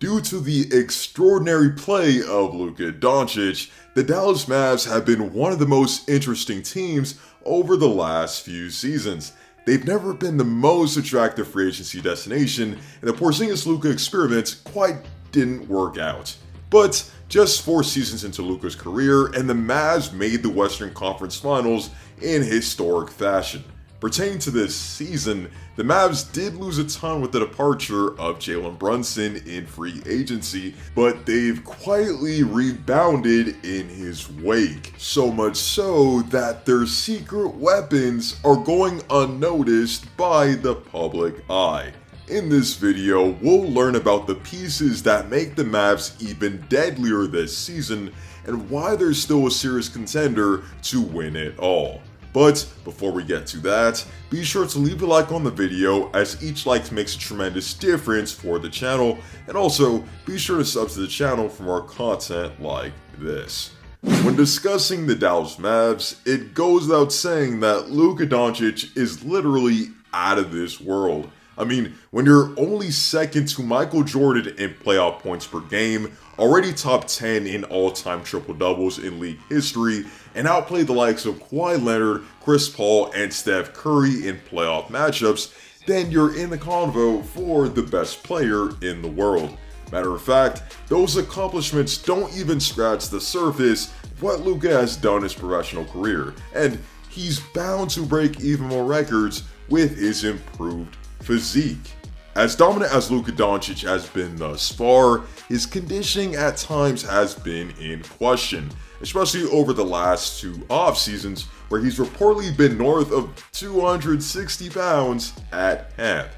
Due to the extraordinary play of Luka Doncic, the Dallas Mavs have been one of the most interesting teams over the last few seasons. They've never been the most attractive free agency destination, and the Porzingis-Luka experiment quite didn't work out. But just 4 seasons into Luka's career, and the Mavs made the Western Conference Finals in historic fashion. Pertaining to this season, the Mavs did lose a ton with the departure of Jalen Brunson in free agency, but they've quietly rebounded in his wake. So much so that their secret weapons are going unnoticed by the public eye. In this video, we'll learn about the pieces that make the Mavs even deadlier this season and why they're still a serious contender to win it all. But before we get to that, be sure to leave a like on the video, as each like makes a tremendous difference for the channel, and also be sure to sub to the channel for more content like this. When discussing the Dallas Mavs, it goes without saying that Luka Doncic is literally out of this world. I mean, when you're only second to Michael Jordan in playoff points per game, already top 10 in all-time triple-doubles in league history, and outplayed the likes of Kawhi Leonard, Chris Paul, and Steph Curry in playoff matchups, then you're in the convo for the best player in the world. Matter of fact, those accomplishments don't even scratch the surface of what Luka has done in his professional career, and he's bound to break even more records with his improved physique. As dominant as Luka Doncic has been thus far, his conditioning at times has been in question, especially over the last 2 off seasons where he's reportedly been north of 260 pounds at camp.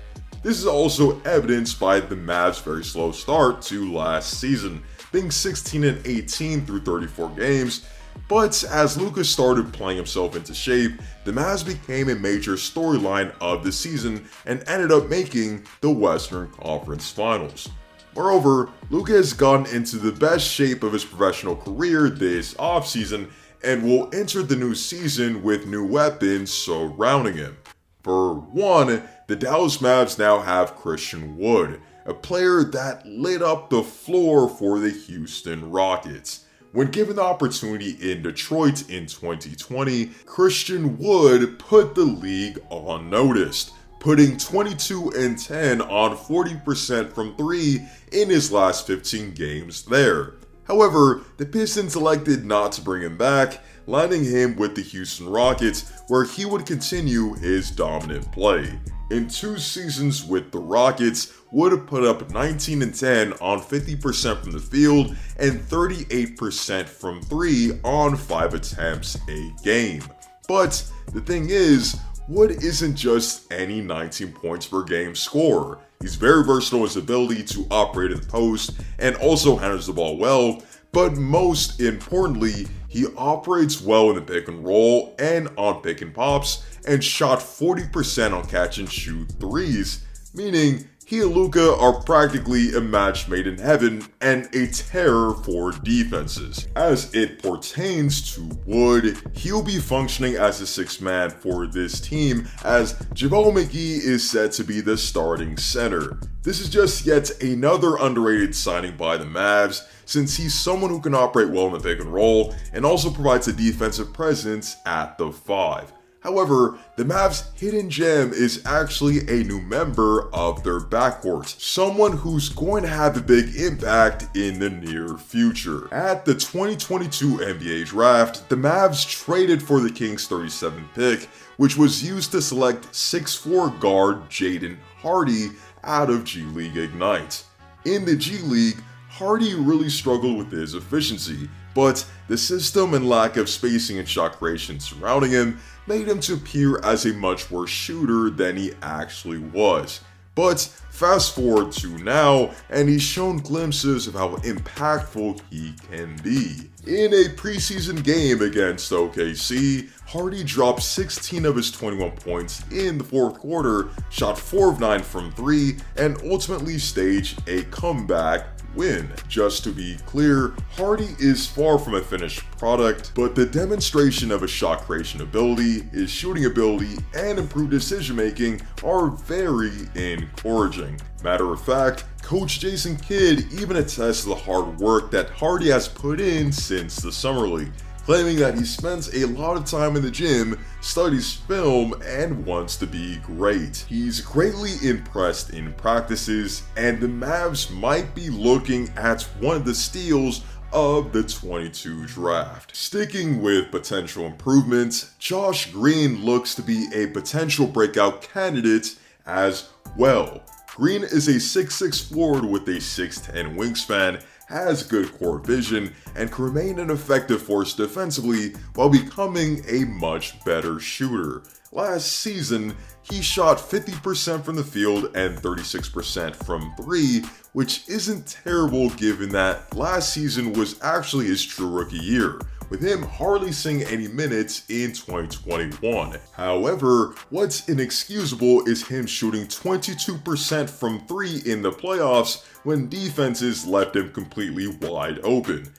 This is also evidenced by the Mavs' very slow start to last season, being 16-18 through 34 games. But as Luka started playing himself into shape, the Mavs became a major storyline of the season and ended up making the Western Conference Finals. Moreover, Luka has gotten into the best shape of his professional career this offseason and will enter the new season with new weapons surrounding him. For one, the Dallas Mavs now have Christian Wood, a player that lit up the floor for the Houston Rockets. When given the opportunity in Detroit in 2020, Christian Wood put the league on notice, putting 22 and 10 on 40% from 3 in his last 15 games there. However, the Pistons elected not to bring him back, landing him with the Houston Rockets, where he would continue his dominant play. In 2 seasons with the Rockets, Wood put up 19 and 10 on 50% from the field and 38% from 3 on 5 attempts a game. But the thing is, Wood isn't just any 19 points per game scorer. He's very versatile in his ability to operate in the post and also handles the ball well, but most importantly, he operates well in the pick and roll and on pick and pops, and shot 40% on catch and shoot threes, meaning he and Luka are practically a match made in heaven and a terror for defenses. As it pertains to Wood, he'll be functioning as the 6th man for this team, as JaVale McGee is set to be the starting center. This is just yet another underrated signing by the Mavs, since he's someone who can operate well in the pick and roll and also provides a defensive presence at the 5. However, the Mavs' hidden gem is actually a new member of their backcourt, someone who's going to have a big impact in the near future. At the 2022 NBA Draft, the Mavs traded for the Kings' 37th pick, which was used to select 6'4" guard Jaden Hardy out of G League Ignite. In the G League, Hardy really struggled with his efficiency, but the system and lack of spacing and shot creation surrounding him made him to appear as a much worse shooter than he actually was. But fast forward to now, and he's shown glimpses of how impactful he can be. In a preseason game against OKC, Hardy dropped 16 of his 21 points in the 4th quarter, shot 4 of 9 from 3, and ultimately staged a comeback win. Just to be clear, Hardy is far from a finished product, but the demonstration of his shot creation ability, his shooting ability, and improved decision making are very encouraging. Matter of fact, Coach Jason Kidd even attests to the hard work that Hardy has put in since the Summer League, claiming that he spends a lot of time in the gym, studies film, and wants to be great. He's greatly impressed in practices, and the Mavs might be looking at one of the steals of the 22 draft. Sticking with potential improvements, Josh Green looks to be a potential breakout candidate as well. Green is a 6'6" forward with a 6'10" wingspan, has good court vision, and can remain an effective force defensively while becoming a much better shooter. Last season, he shot 50% from the field and 36% from 3, which isn't terrible given that last season was actually his true rookie year, with him hardly seeing any minutes in 2021. However, what's inexcusable is him shooting 22% from 3 in the playoffs when defenses left him completely wide open.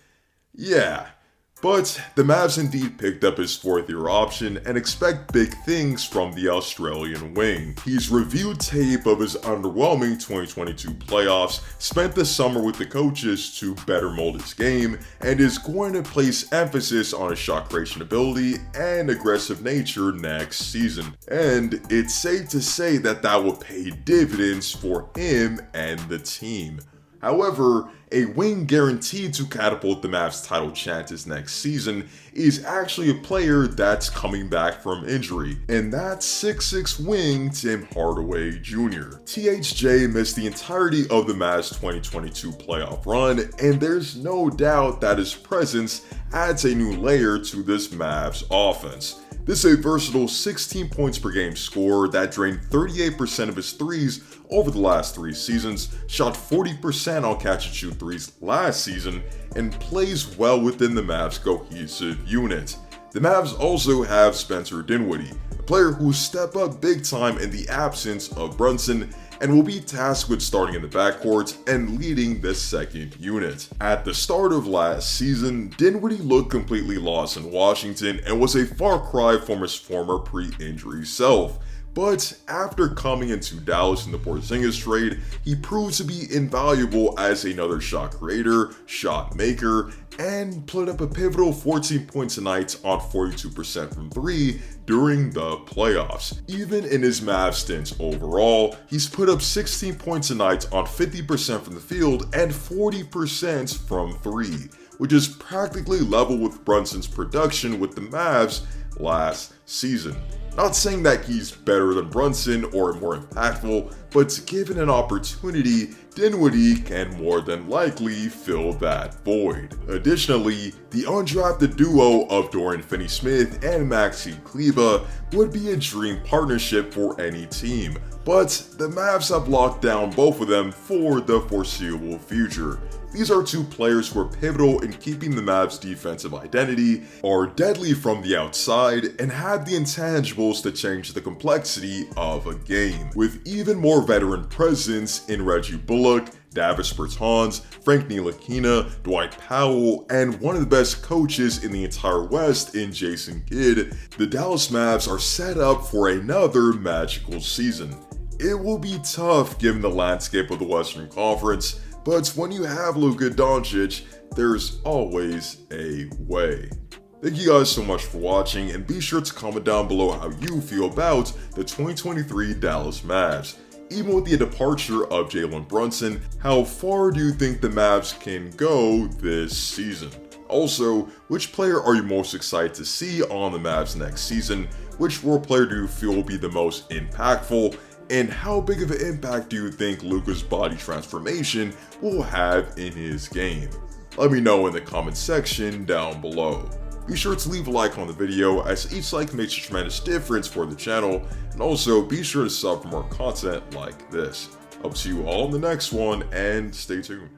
Yeah, but the Mavs indeed picked up his fourth-year option and expect big things from the Australian wing. He's reviewed tape of his underwhelming 2022 playoffs, spent the summer with the coaches to better mold his game, and is going to place emphasis on his shot creation ability and aggressive nature next season. And it's safe to say that that will pay dividends for him and the team. However, a wing guaranteed to catapult the Mavs' title chances next season is actually a player that's coming back from injury, and that's 6'6" wing Tim Hardaway Jr. THJ missed the entirety of the Mavs' 2022 playoff run, and there's no doubt that his presence adds a new layer to this Mavs offense. This is a versatile 16 points per game scorer that drained 38% of his threes over the last 3 seasons, shot 40% on catch-and-shoot threes last season, and plays well within the Mavs' cohesive unit. The Mavs also have Spencer Dinwiddie, a player who stepped up big time in the absence of Brunson and will be tasked with starting in the backcourt and leading the second unit. At the start of last season, Dinwiddie looked completely lost in Washington and was a far cry from his former pre-injury self. But after coming into Dallas in the Porzingis trade, he proved to be invaluable as another shot creator, shot maker, and put up a pivotal 14 points a night on 42% from 3 during the playoffs. Even in his Mavs stints overall, he's put up 16 points a night on 50% from the field and 40% from 3, which is practically level with Brunson's production with the Mavs last season. Not saying that he's better than Brunson or more impactful, but given an opportunity, Dinwiddie can more than likely fill that void. Additionally, the undrafted duo of Dorian Finney-Smith and Maxi Kleber would be a dream partnership for any team, but the Mavs have locked down both of them for the foreseeable future. These are 2 players who are pivotal in keeping the Mavs' defensive identity, are deadly from the outside, and have the intangibles to change the complexity of a game. With even more veteran presence in Reggie Bullock, Davis Bertans, Frank Ntilikina, Dwight Powell, and one of the best coaches in the entire West in Jason Kidd, the Dallas Mavs are set up for another magical season. It will be tough given the landscape of the Western Conference, but when you have Luka Doncic, there's always a way. Thank you guys so much for watching, and be sure to comment down below how you feel about the 2023 Dallas Mavs. Even with the departure of Jalen Brunson, how far do you think the Mavs can go this season? Also, which player are you most excited to see on the Mavs next season? Which role player do you feel will be the most impactful? And how big of an impact do you think Luka's body transformation will have in his game? Let me know in the comment section down below. Be sure to leave a like on the video, as each like makes a tremendous difference for the channel, and also be sure to sub for more content like this. Up to you all in the next one, and stay tuned.